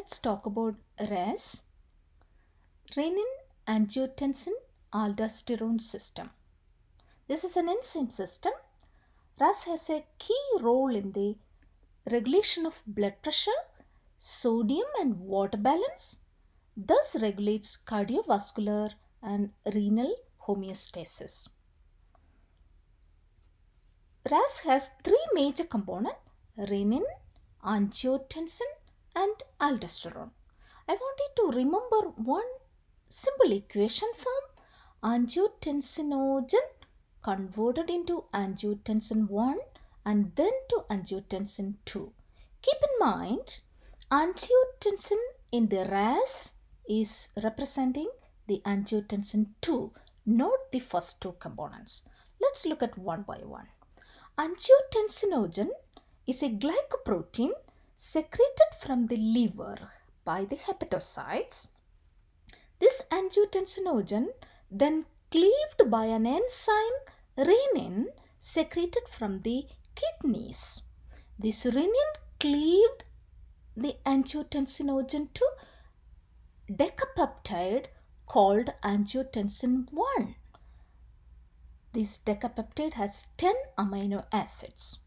let's talk about RAAS, Renin, Angiotensin, Aldosterone system. This is an enzyme system. RAAS has a key role in the regulation of blood pressure, sodium and water balance, thus regulates cardiovascular and renal homeostasis. RAAS has three major components: renin, angiotensin and aldosterone. I want you to remember one simple equation form: angiotensinogen converted into angiotensin 1 and then to angiotensin 2. Keep in mind, angiotensin in the RAAS is representing the angiotensin 2, not the first two components. Let's look at one by one. Angiotensinogen is a glycoprotein secreted from the liver by the hepatocytes. This angiotensinogen then cleaved by an enzyme renin secreted from the kidneys. This renin cleaved the angiotensinogen to decapeptide called angiotensin 1. This decapeptide has 10 amino acids.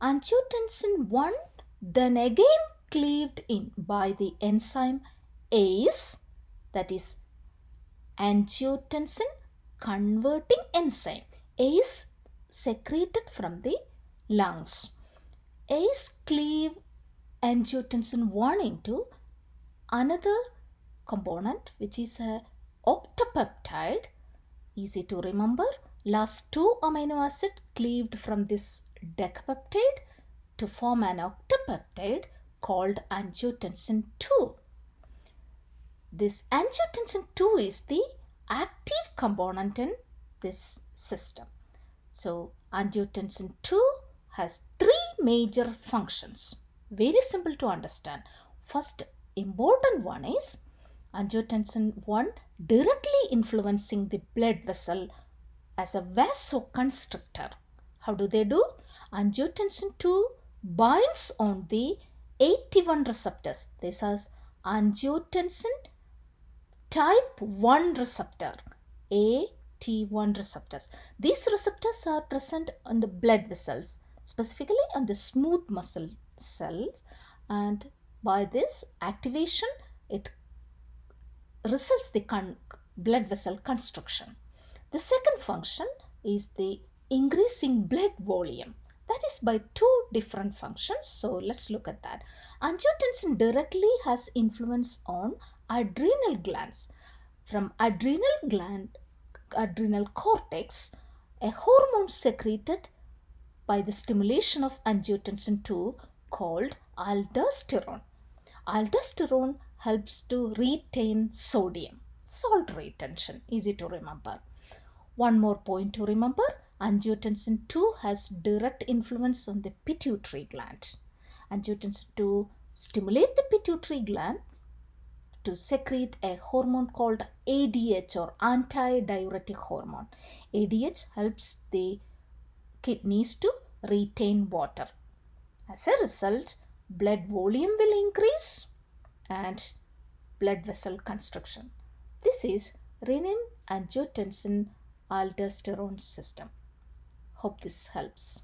Angiotensin 1 then again cleaved in by the enzyme ACE, that is angiotensin converting enzyme. ACE secreted from the lungs. ACE cleave angiotensin 1 into another component, which is a octapeptide. Easy to remember. Last two amino acid cleaved from this decapeptide to form an octapeptide called angiotensin 2. This angiotensin 2 is the active component in this system. So angiotensin 2 has three major functions. Very simple to understand. First important one is angiotensin 1 directly influencing the blood vessel as a vasoconstrictor. How do they do? Angiotensin 2 binds on the AT1 receptors. This is angiotensin type 1 receptor, AT1 receptors. These receptors are present on the blood vessels, specifically on the smooth muscle cells, and by this activation it results the blood vessel constriction. The second function is the increasing blood volume. That is by two different functions. So let's look at that. Angiotensin directly has influence on adrenal glands. From adrenal cortex, a hormone secreted by the stimulation of angiotensin 2 called aldosterone. Aldosterone helps to retain sodium. Salt retention, easy to remember. One more point to remember, angiotensin 2 has direct influence on the pituitary gland. Angiotensin 2 stimulates the pituitary gland to secrete a hormone called ADH, or antidiuretic hormone. ADH helps the kidneys to retain water. As a result, blood volume will increase and blood vessel constriction. This is renin angiotensin aldosterone system. Hope this helps.